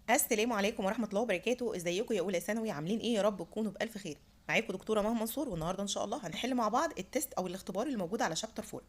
السلام عليكم ورحمة الله وبركاته. ازيكم يا اولى ثانوي؟ عاملين ايه؟ يا رب تكونوا بألف خير. معاكم دكتورة مها منصور، والنهارده ان شاء الله هنحل مع بعض التست او الاختبار اللي موجود على شابتر 4.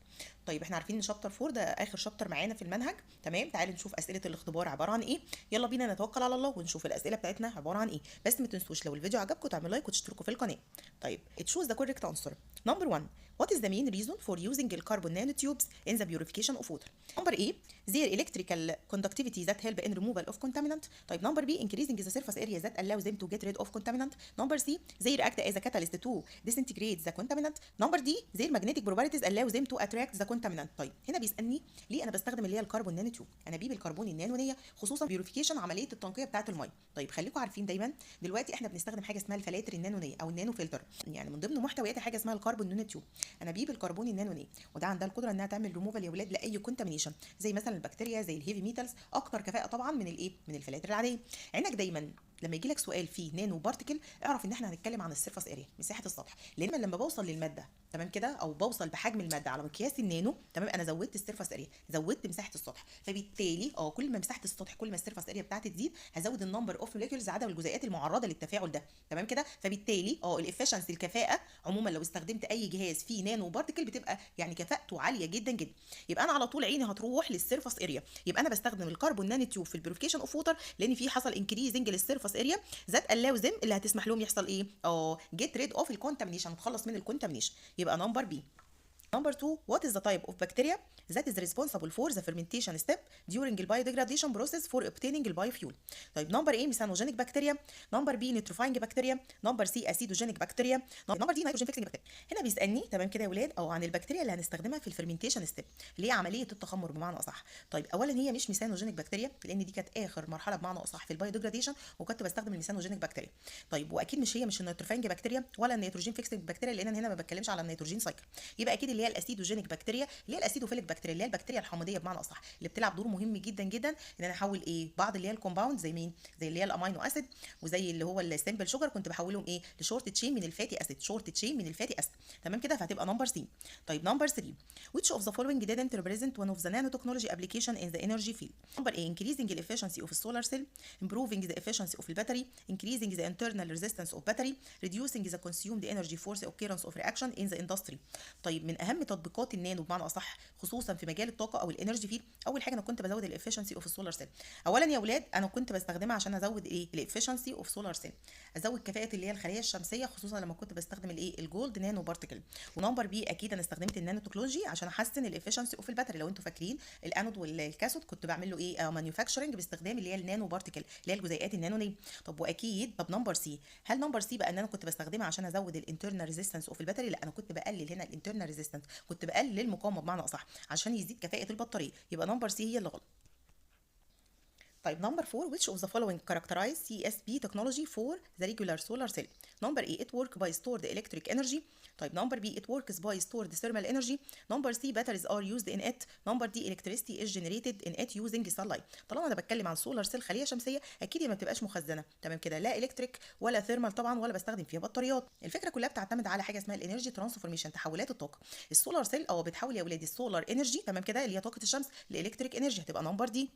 طيب احنا عارفين ان شابتر 4 ده اخر شابتر معانا في المنهج، تمام؟ تعالوا نشوف اسئلة الاختبار عبارة عن ايه. يلا بينا نتوكل على الله ونشوف الاسئلة بتاعتنا عبارة عن ايه. بس ما تنسوش لو الفيديو عجبكم تعملوا لايك وتشتركوا في القناة. طيب choose the correct answer. Number 1. What is the main reason for using the carbon nanotubes in the purification of water? Number A. Their electrical conductivity that help in removal of contaminant. طيب number B. Increasing the surface area that allows them to get rid of contaminant. Number C. They react as a catalyst to disintegrate the contaminant. Number D. Their magnetic properties allow them to attract the contaminant. طيب هنا بيسألني ليه انا بستخدم اللي هي الكربون نانو تيوب، انابيب الكربون النانونيه، خصوصا بيوريفيكيشن، عمليه التنقيه بتاعه الميه. طيب خليكم عارفين دايما دلوقتي احنا بنستخدم حاجه اسمها الفلاتر النانونيه او النانو فلتر، يعني من ضمن محتويات حاجه اسمها الكربون نانو تيوب، انابيب الكربون النانونيه، وده عندها القدره انها تعمل ريموفال يا ولاد لاي كونتامينيشن، زي مثلا البكتيريا، زي الهيفي ميتالز، اكتر كفاءه طبعا من الايه، من الفلاتر العاديه. عينك دايما لما يجي لك سؤال فيه نانو بارتكل اعرف ان احنا هنتكلم عن السيرفس اريا، مساحه السطح، لان لما بوصل للماده تمام كده، او بوصل بحجم الماده على مقياس النانو تمام، انا زودت السيرفس اريا، زودت مساحه السطح، فبالتالي كل ما مساحه السطح كل ما السيرفس اريا بتاعتي تزيد هزود النمبر اوف موليكيولز، عدد الجزيئات المعرضه للتفاعل ده تمام كده. فبالتالي الافشنسي، الكفاءه عموما لو استخدمت اي جهاز فيه نانو بارتكل بتبقى يعني كفاءته عاليه جدا جدا. يبقى انا على طول عيني هتروح للسيرفس اريا، يبقى انا بستخدم الكربون نانو تيوب في البيوريفيكيشن اوف ووتر لان في حصل انكريزنج للسيرفس اريا ذات allows them اللي هتسمح لهم يحصل ايه؟ get rid of الكونتامينيشن، نتخلص من الكونتامينيشن. يبقى نمبر بي. Number 2. What is the type of bacteria that is responsible for the fermentation step during the biodegradation process for obtaining the biofuel? طيب نمبر A methanogens bacteria، نمبر B nitrifying bacteria، نمبر C acidogenic bacteria، نمبر D nitrogen fixing bacteria. هنا بيسالني تمام كده يا ولاد عن البكتيريا اللي هنستخدمها في الفرمنتيشن ستيب، اللي هي عمليه التخمر بمعنى اصح. طيب اولا هي مش ميثانوجينيك بكتيريا، لان دي كانت اخر مرحله بمعنى اصح في البايوديجراديشن، وكنت بستخدم الميثانوجينيك بكتيريا. طيب واكيد مش النيتروفاينج بكتيريا ولا النيتروجين فيكسنج بكتيريا، لان انا هنا ما بتكلمش على النيتروجين سايكل. يبقى اكيد اللي هي الاسيدوجينيك بكتيريا، اللي هي الاسيدوفيليك بكتيريا، اللي هي البكتيريا الحامضيه بمعنى اصح، اللي بتلعب دور مهم جدا جدا ان انا احول بعض اللي هي الكومباوند، زي مين؟ زي اللي هي الامينو اسيد، وزي اللي هو السمبل شوجر، كنت بحولهم لشورت تشين من الفاتي اسيد، شورت تشين من الفاتي اسيد تمام كده. فهتبقى نمبر سي. طيب نمبر 3. which of the following didn't represent one of the nanotechnology application in the energy field? Number A. increasing the efficiency of a solar cell, improving the efficiency of the battery, increasing the internal resistance of battery, reducing the consumed energy for the occurrence of reaction in the industry. طيب من اهم تطبيقات النانو بمعنى اصح خصوصا في مجال الطاقه او الانرجي فيلد، اول حاجه انا كنت بزود الافشنسي اوف السولار سيل. اولا يا اولاد انا كنت بستخدمها عشان ازود الافشنسي اوف سولار سيل، ازود كفاءه اللي هي الخلايا الشمسيه، خصوصا لما كنت بستخدم الجولد نانو بارتكل. ونمبر بي اكيد انا استخدمت النانو تكنولوجي عشان احسن الافشنسي اوف الباتري. لو انتوا فاكرين الانود والكاثود كنت بعمل له مانيفاكتشرنج باستخدام اللي هي النانو بارتكل، اللي هي الجزيئات النانونيه. طب واكيد نمبر سي، هل نمبر سي بقى ان انا كنت بستخدمها عشان ازود الانترنال ريزيستنس اوف الباتري؟ لا، انا كنت بقلل هنا الانترنال ريزيستنس، كنت بقلل المقاومه بمعنى اصح عشان يزيد كفاءه البطاريه. يبقى نمبر سي هي اللي غلط. طيب نمبر 4. which of the following characterize CSP technology for the regular solar cell? نمبر A. it work by stored electric energy. طيب نمبر B. it works by stored thermal energy. نمبر C. batteries are used in it. نمبر D. electricity is generated in it using sunlight. طالما انا بتكلم عن سولار سيل خليه شمسيه اكيد هي ما بتبقاش مخزنه تمام كده، لا الكتريك ولا ثيرمال طبعا، ولا بستخدم فيها بطاريات. الفكره كلها بتعتمد على حاجه اسمها الانرجي ترانسفورميشن، تحولات الطاقه. السولار سيل بتحول يا ولادي السولار انرجي تمام كده اللي هي طاقه الشمس لالكتريك انرجي، هتبقى نمبر دي.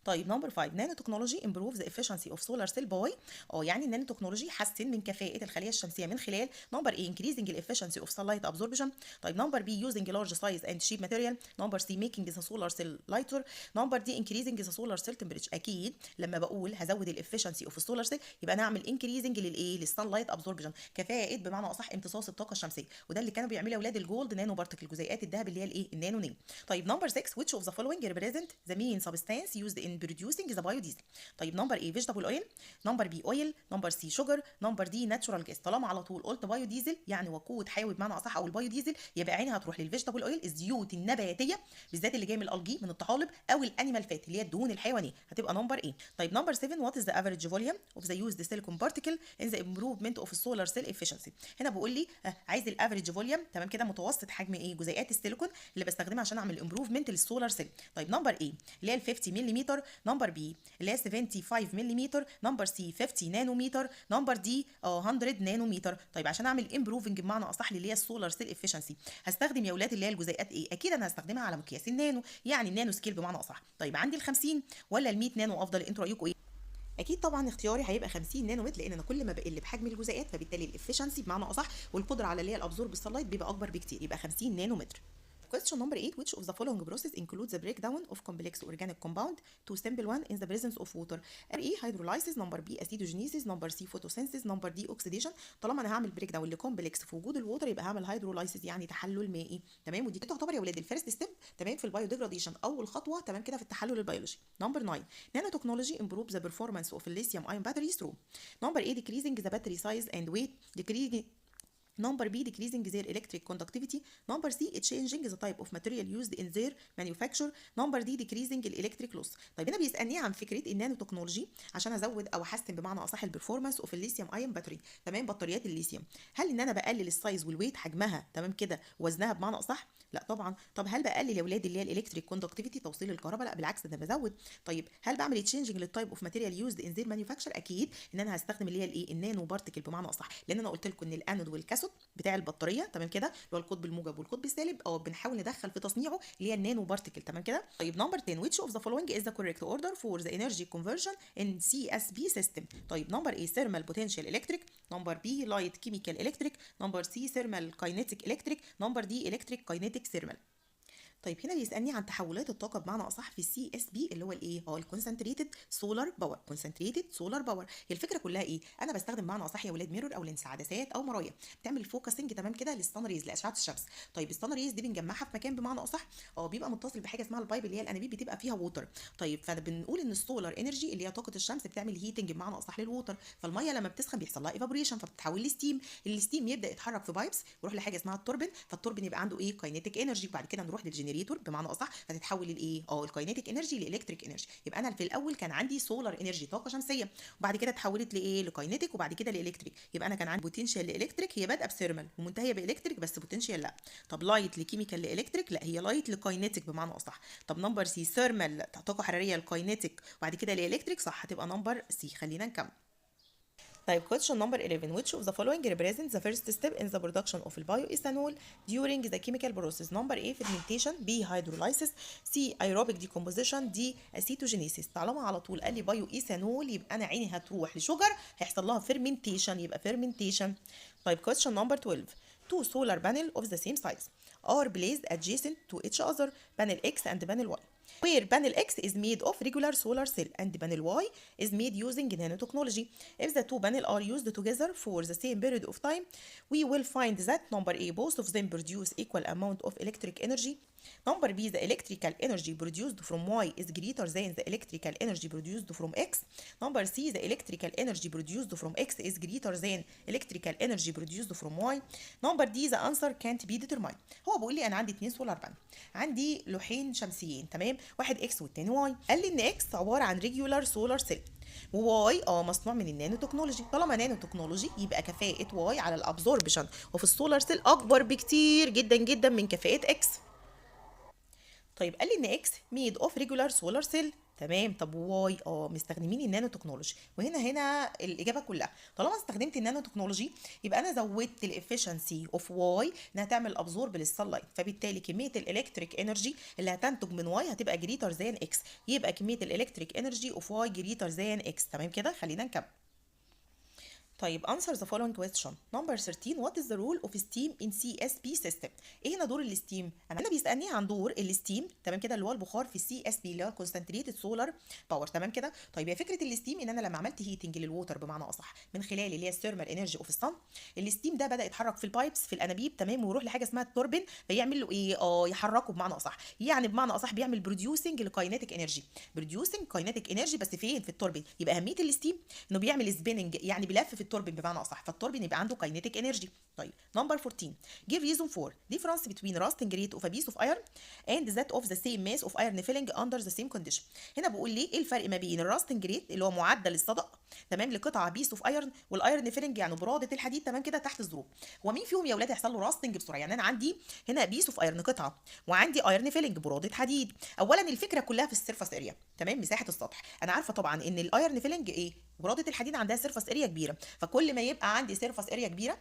طيب نمبر 5. نانو تكنولوجي امبروف ذا efficiency اوف سولار سيل باي، يعني النانو تكنولوجي حسن من كفاءه الخليه الشمسيه من خلال نمبر اي increasing the efficiency of sunlight absorption. طيب نمبر بي using large size and cheap material. نمبر سي making the solar cell lighter. نمبر دي increasing the solar cell temperature. اكيد لما بقول هزود الافشنسي اوف السولار سيل يبقى انا اعمل increasing للسانلايت ابزوربشن، كفاءه بمعنى اصح امتصاص الطاقه الشمسيه، وده اللي كانوا بيعملوا اولاد الجولد نانو بارتكل، جزيئات الذهب اللي هي النانو نيم. طيب نمبر 6. which of the following represent the main substance used in producing the biodiesel? طيب نمبر A. vegetable oil. نمبر B. oil. نمبر C. sugar. نمبر D. natural gas. طالما على طول قلت بايوديزل يعني وقود حيوي بمعنى اصح او البايوديزل، يبقى عيني هتروح للفيجيتابل اويل، الزيوت النباتيه بالذات اللي جايه من الالجي من الطحالب، او الانيمال فات اللي هي الدهون الحيوانيه، هتبقى نمبر A. طيب نمبر 7. what is the average volume of the used silicon particle in the improvement of solar cell efficiency? هنا بيقول لي عايز الافريج فوليوم تمام كده، متوسط حجم جزيئات السيليكون اللي بستخدمها عشان اعمل امبروفمنت للسولار سيل. طيب نمبر A اللي هي ال 50 ملم نانومتر، نمبر بي اللي هي 75 ملم، نمبر سي 50 نانومتر، نمبر دي 100 نانومتر. طيب عشان اعمل امبروفنج بمعنى اصح اللي هي السولار سيل افشنسي هستخدم يا اولاد اللي هي الجزيئات ايه؟ اكيد انا هستخدمها على مقياس النانو، يعني النانو سكيل بمعنى اصح. طيب عندي ال 50 ولا ال 100 نانو افضل؟ انتوا رايكم ايه؟ اكيد طبعا اختياري هيبقى 50 نانومتر، لان انا كل ما بقل بحجم الجزيئات فبالتالي الافشنسي بمعنى اصح والقدره على اللي هي الابزورب السلايت بيبقى اكبر بكتير، يبقى 50 نانومتر. Question number 8. Which of the following process includes the breakdown of complex organic compound to simple one in the presence of water? A. hydrolysis, number B acidogenesis, number C photosynthesis, number D oxidation. طالما انا هعمل بريك داون لكومبلكس في وجود الووتر يبقى هعمل هيدرولايسيس يعني تحلل مائي، تمام. ودي تعتبر يا ولاد الفيرست ستيب، تمام، في البايو ديجراديشن، اول خطوه تمام كده في التحلل البيولوجي. نمبر 9. نانو تكنولوجي improves the performance of lithium ion batteries through. Number A decreasing the battery size and weight, decreasing. Number B decreasing their electric conductivity. Number C changing the type of material used in their manufacture. Number D decreasing electric loss. طيب هنا بيسالني عن فكره النانو تكنولوجي عشان ازود او احسن بمعنى اصح البرفورمانس اوف الليثيوم ايون باتري، تمام، بطاريات الليثيوم. هل ان انا بقلل السايز والويت حجمها تمام كده وزنها بمعنى اصح؟ لا طبعا. طب هل بقلل يا ولاد اللي هي الالكتريك كوندكتيفيتي توصيل الكهرباء؟ لا بالعكس ده بزود. طيب هل بعمل تشينجنج للتايب اوف ماتيريال يوزد ان ذير مانيفاكتشر؟ اكيد ان انا هستخدم اللي هي الايه النانو بارتيكل بمعنى اصح، لان انا قلت لكم ان الانود والكاثود بتاع البطاريه تمام كده اللي هو القطب الموجب والقطب السالب بنحاول ندخل في تصنيعه اللي هي النانو بارتيكل، تمام كده. طيب نمبر 10. which of the following is the correct order for the energy conversion in CSP system؟ طيب نمبر A thermal potential electric، نمبر B light chemical electric، نمبر C thermal kinetic electric، نمبر D electric kinetic thermal. طيب هنا بيسالني عن تحولات الطاقه بمعنى اصح في السي اس بي اللي هو الايه؟ الكونسنتريتد سولار باور. كونسنتريتد سولار باور هي الفكره كلها ايه؟ انا بستخدم بمعنى اصح يا ولاد ميرور او لينس، عدسات او مرايا بتعمل فوكسنج تمام كده للسان ريز، لاشعه الشمس. طيب السان ريز دي بنجمعها في مكان بمعنى اصح بيبقى متصل بحاجه اسمها البايب اللي هي الانابيب بتبقى فيها ووتر. طيب فبنقول ان السولار انرجي اللي هي طاقه الشمس بتعمل هيتنج بمعنى اصح للووتر، فالميه لما بتسخن بيحصل لها ايفابوريشن فبتتحول لستيم، الستيم يبدا يتحرك في بايبس يروح لحاجه اسمها التوربين، فالتوربين يبقى عنده ايه؟ كاينيتيك انرجي، وبعد كده نروح للجنريتور بمعنى اصح فتتحول للايه؟ الكاينيتيك انرجي لالكتريك انرجي. يبقى انا في الاول كان عندي سولار انرجي طاقه شمسيه، وبعد كده اتحولت لايه؟ لكاينيتيك، وبعد كده لالكتريك. يبقى انا كان عندي بوتنشال لالكتريك هي بادئه بثيرمال ومنتهيه بالكتريك بس بوتنشال لا. طب لايت لكيميكال لالكتريك؟ لا هي لايت لكاينيتيك بمعنى اصح. طب نمبر سي ثيرمال طاقه حراريه لكاينيتيك وبعد كده لالكتريك، صح هتبقى نمبر سي. خلينا نكمل. طيب question number 11. which of the following represents the first step in the production of bioethanol during the chemical process? Number A fermentation، B hydrolysis، C aerobic decomposition، D acetogenesis. طالما على طول قال لي بايو ايثانول يبقى انا عيني هتروح لشجر هيحصل لها fermentation، يبقى fermentation. طيب question number 12. Two solar panel of the same size are placed adjacent to each other, panel X and panel Y, where panel X is made of regular solar cell and panel Y is made using nanotechnology. If the two panels are used together for the same period of time, we will find that number A both of them produce equal amount of electric energy. Number B the electrical energy produced from Y is greater than the electrical energy produced from X. Number C the electrical energy produced from X is greater than electrical energy produced from Y. Number D the answer can't be determined. هو بيقول لي انا عندي 2 سولار بانل، عندي لوحين شمسيين، تمام، واحد اكس والتاني واي. قال لي ان اكس عباره عن ريجولار سولار سيل وواي مصنوع من النانو تكنولوجي. طالما نانو تكنولوجي يبقى كفاءه واي على الابزوربشن وفي السولار سيل اكبر بكتير جدا جدا من كفاءه اكس. طيب قال لي ان اكس ميد اوف ريجولار سولار سيل، تمام. طب واي مستخدمين النانو تكنولوجي، وهنا الاجابه كلها طالما استخدمت النانو تكنولوجي يبقى انا زودت الافشنسي اوف واي انها تعمل ابزورب للسلايت، فبالتالي كميه الالكتريك انرجي اللي هتنتج من واي هتبقى جريتر ذان اكس، يبقى كميه الالكتريك انرجي اوف واي جريتر ذان اكس، تمام كده. خلينا نكمل. طيب answer the following question. Number 13. What is the role of steam in CSP system؟ ايه هنا دور الستيم؟ انا بيسالني عن دور الستيم، تمام كده، اللي هو البخار في السي اس بي اللي هو concentrated solar power، تمام كده. طيب هي فكره الستيم ان انا لما عملت هيتنج للووتر بمعنى اصح من خلال اللي هي الثيرمال انرجي اوف الصن، الستيم ده بدا يتحرك في البايبس في الانابيب، تمام، ويروح لحاجه اسمها التوربين فيعمل له ايه؟ يحركه بمعنى اصح، يعني بمعنى اصح بيعمل بروديوسنج لكاينيتيك انرجي، بروديوسنج كاينيتيك انرجي بس فين؟ في التوربين. يبقى اهميه الستيم انه بيعمل سبيننج، يعني بيلف في التوربين بمعنى اصح، فالتوربين يبقى عنده كاينيتيك انرجي. طيب نمبر 14 give reason for difference between rusting rate of a piece of iron and that of the same mass of iron filling under the same condition. هنا بقول لي ايه الفرق ما بين الراستنج ريت اللي هو معدل الصدأ تمام لقطعه بيس اوف ايرن والايرن فيلنج يعني براده الحديد تمام كده تحت الظروف. هو مين فيهم يا اولاد هيحصل له راستنج بسرعه؟ يعني انا عندي هنا بيس اوف ايرن قطعه وعندي ايرن فيلنج براده حديد. اولا الفكره كلها في السيرفس اريا تمام، مساحه السطح. انا عارفه طبعا ان الايرن فيلنج ايه، براده الحديد عندها سيرفس اريا كبيره، فكل ما يبقى عندي سيرفس اريا كبيره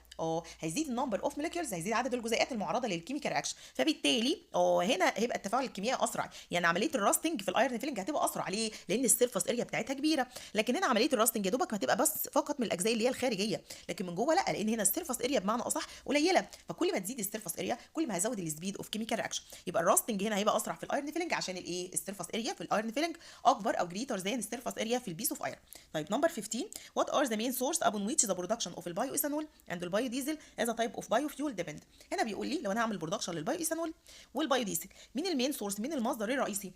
هيزيد النمبر اوف موليكيولز، هيزيد عدد الجزيئات المعرضه للكيميكال رياكشن، فبالتالي هنا هيبقى التفاعل الكيميائي اسرع. يعني عمليه الراستنج في الايرن فيلنج هتبقى اسرع ليه؟ لان السيرفس اريا بتاعتها كبيره. لكن هنا عمليه الراستنج يا دوبك هتبقى بس فقط من الاجزاء اللي هي الخارجيه، لكن من جوه لا، لان هنا السيرفس اريا بمعنى اصح قليله، فكل ما تزيد السيرفس اريا كل ما هزود السبيد اوف كيميكال رياكشن. يبقى الراستنج هنا هيبقى اسرع في الايرن فيلنج عشان الايه، السيرفس اريا في الايرن فيلنج اكبر او جريتر ذان السيرفس اريا في البيس اوف ايرن. طيب نمبر 15 what are the main source upon which the production of البايو and البايوديزل as a type of biofuel depend. هنا بيقول لي لو انا هعمل برودكشن للبايو ايثانول والبايوديزل، مين المين سورس، مين المصدر الرئيسي؟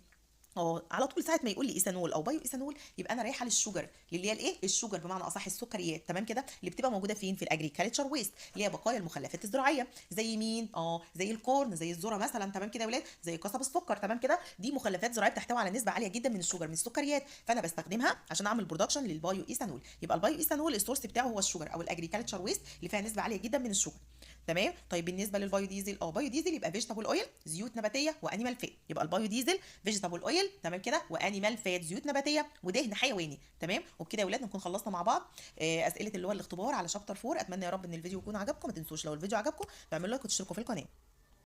على طول ساعه ما يقول لي ايثانول او بايو ايثانول يبقى انا رايحه للشوجر، اللي هي الايه، الشوجر بمعنى اصح السكريات تمام كده، اللي بتبقى موجوده فين؟ في الاجريكلتشر ويست، اللي هي بقايا المخلفات الزراعيه. زي مين؟ زي الكورن، زي الذره مثلا تمام كده يا ولاد، زي قصب السكر تمام كده، دي مخلفات زراعيه بتحتوي على نسبه عاليه جدا من الشوجر، من السكريات، فانا بستخدمها عشان اعمل برودكشن للبايو ايثانول. يبقى البايو ايثانول السورس بتاعه هو الشوجر او الاجريكلتشر ويست اللي فيها نسبه عاليه جدا من الشوجر تمام. طيب بالنسبه للبايو ديزل، بايو ديزل يبقى فيجيتابل اويل، زيوت نباتيه وانيمال فات. يبقى البايو ديزل فيجيتابل اويل تمام كده وانيمال فات، زيوت نباتيه ودهن حيواني تمام. وبكده يا ولاد نكون خلصنا مع بعض اسئله اللي هو الاختبار على شابتر 4. اتمنى يا رب ان الفيديو يكون عجبكم. ما تنسوش لو الفيديو عجبكم تعملوا لايك وتشتركوا في القناه.